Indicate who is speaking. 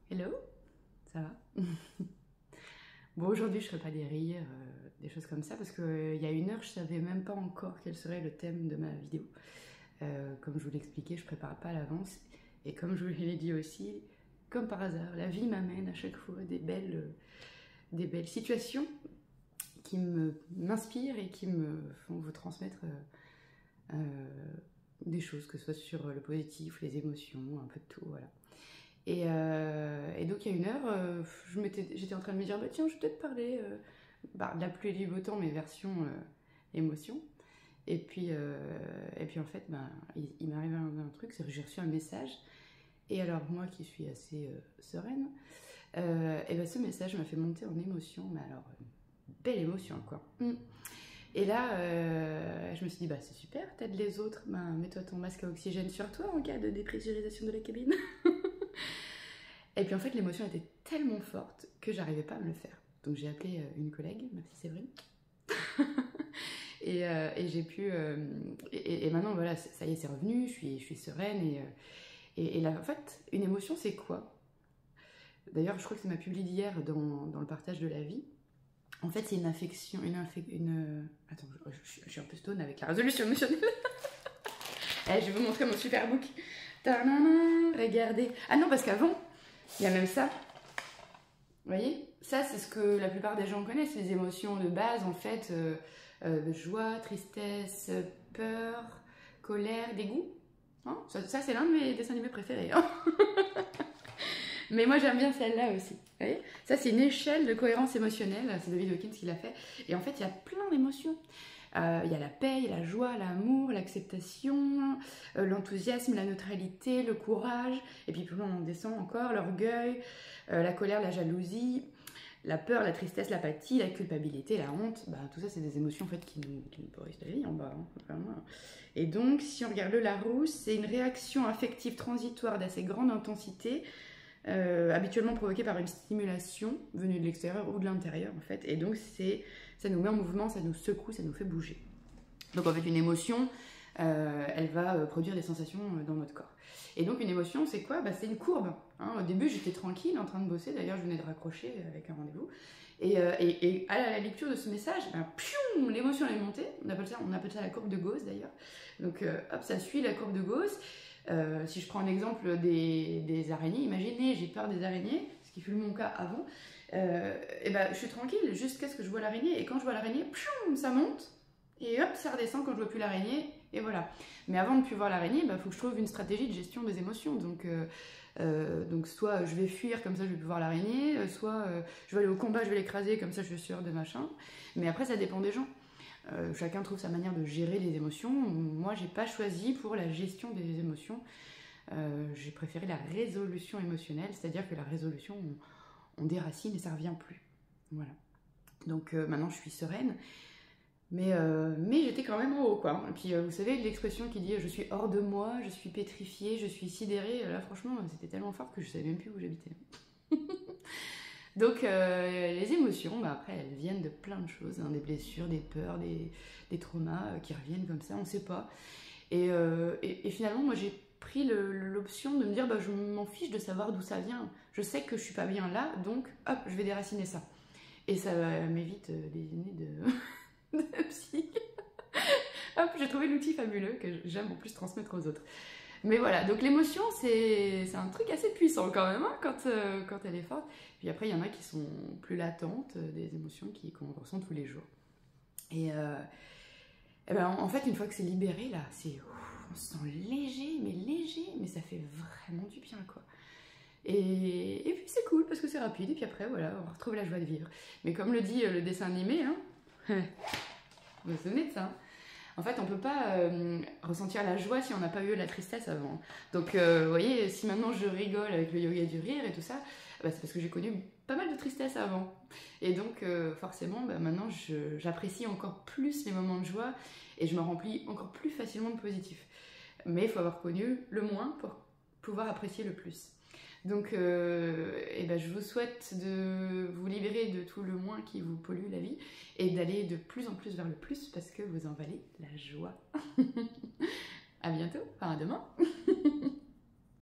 Speaker 1: Hello, ça va? Bon, aujourd'hui, je ne ferai pas des rires, des choses comme ça, parce qu'il y a une heure, je savais même pas encore quel serait le thème de ma vidéo. Comme je vous l'expliquais, je prépare pas à l'avance. Et comme je vous l'ai dit aussi, comme par hasard, la vie m'amène à chaque fois des belles situations qui m'inspirent et qui me font vous transmettre des choses, que ce soit sur le positif, les émotions, un peu de tout, voilà. Et donc il y a une heure, j'étais en train de me dire, bah, tiens, je vais peut-être parler de la pluie et du beau temps, mais version émotion. Et puis en fait, bah, il m'est arrivé un truc, c'est que j'ai reçu un message. Et alors moi qui suis assez sereine, et ben ce message m'a fait monter en émotion, mais alors, belle émotion quoi. Et là, je me suis dit, bah c'est super, t'aides les autres, bah, mets-toi ton masque à oxygène sur toi en cas de dépressurisation de la cabine. Et puis en fait, l'émotion était tellement forte que j'arrivais pas à me le faire. Donc j'ai appelé une collègue, merci Séverine. et j'ai pu. Et maintenant, voilà, ça y est, c'est revenu, je suis sereine. Et là, en fait, une émotion, c'est quoi? D'ailleurs, je crois que c'est ma publie d'hier dans le partage de la vie. En fait, c'est une affection, Attends, je suis un peu stone avec la résolution émotionnelle. Allez, je vais vous montrer mon super book. Regardez. Ah non, parce qu'avant, il y a même ça. Vous voyez? Ça, c'est ce que la plupart des gens connaissent, les émotions de base, en fait. Joie, tristesse, peur, colère, dégoût. Hein, ça c'est l'un de mes dessins animés préférés. Hein. Mais moi, j'aime bien celle-là aussi. Vous voyez? Ça, c'est une échelle de cohérence émotionnelle. C'est David Hawkins qui l'a fait. Et en fait, il y a plein d'émotions. Il y a la paix, la joie, l'amour, l'acceptation, l'enthousiasme, la neutralité, le courage, et puis plus loin on descend encore, l'orgueil, la colère, la jalousie, la peur, la tristesse, l'apathie, la culpabilité, la honte. Bah, tout ça c'est des émotions en fait qui nous pourrissent la vie en bas. Hein, vraiment. Et donc si on regarde le Larousse, c'est une réaction affective transitoire d'assez grande intensité, habituellement provoquée par une stimulation venue de l'extérieur ou de l'intérieur en fait. Et donc ça nous met en mouvement, ça nous secoue, ça nous fait bouger. Donc en fait une émotion, elle va produire des sensations dans notre corps. Et donc une émotion c'est quoi? Bah, c'est une courbe. Hein. Au début j'étais tranquille en train de bosser, d'ailleurs je venais de raccrocher avec un rendez-vous. Et à la lecture de ce message, bah, l'émotion est montée, on appelle ça la courbe de Gauss d'ailleurs. Donc hop, ça suit la courbe de Gauss. Si je prends un exemple des araignées, imaginez, j'ai peur des araignées, ce qui fut mon cas avant, et ben, je suis tranquille jusqu'à ce que je vois l'araignée, et quand je vois l'araignée, ça monte, et hop, ça redescend quand je vois plus l'araignée, et voilà. Mais avant de plus voir l'araignée, il faut que je trouve une stratégie de gestion des émotions, donc soit je vais fuir, comme ça je vais plus voir l'araignée, soit je vais aller au combat, je vais l'écraser, comme ça je suis sûre de machin, mais après ça dépend des gens. Chacun trouve sa manière de gérer les émotions. Moi, j'ai pas choisi pour la gestion des émotions. J'ai préféré la résolution émotionnelle, c'est-à-dire que la résolution, on déracine et ça revient plus. Voilà. Donc maintenant, je suis sereine, mais j'étais quand même en haut, quoi. Et puis, vous savez, l'expression qui dit « je suis hors de moi, je suis pétrifiée, je suis sidérée », là, franchement, c'était tellement fort que je savais même plus où j'habitais. Donc les émotions, après elles viennent de plein de choses, hein, des blessures, des peurs, des traumas qui reviennent comme ça, on ne sait pas. Et finalement moi j'ai pris l'option de me dire je m'en fiche de savoir d'où ça vient. Je sais que je suis pas bien là, donc hop, je vais déraciner ça. Et ça m'évite des années de psy. Hop, j'ai trouvé l'outil fabuleux que j'aime en plus transmettre aux autres. Mais voilà, donc l'émotion, c'est un truc assez puissant quand même, hein, quand elle est forte. Puis après, il y en a qui sont plus latentes, des émotions qu'on ressent tous les jours. Et ben, en fait, une fois que c'est libéré, là, on se sent léger, mais ça fait vraiment du bien, quoi. Et puis c'est cool parce que c'est rapide, et puis après, voilà, on retrouve la joie de vivre. Mais comme le dit le dessin animé, hein, vous vous souvenez de ça, hein? En fait, on ne peut pas ressentir la joie si on n'a pas eu la tristesse avant. Donc, vous voyez, si maintenant je rigole avec le yoga du rire et tout ça, bah, c'est parce que j'ai connu pas mal de tristesse avant. Et donc, forcément, maintenant, j'apprécie encore plus les moments de joie et je me remplis encore plus facilement de positif. Mais il faut avoir connu le moins pour pouvoir apprécier le plus. Donc, je vous souhaite de vous libérer de tout le moins qui vous pollue la vie et d'aller de plus en plus vers le plus parce que vous en valez la joie. À bientôt, enfin à demain.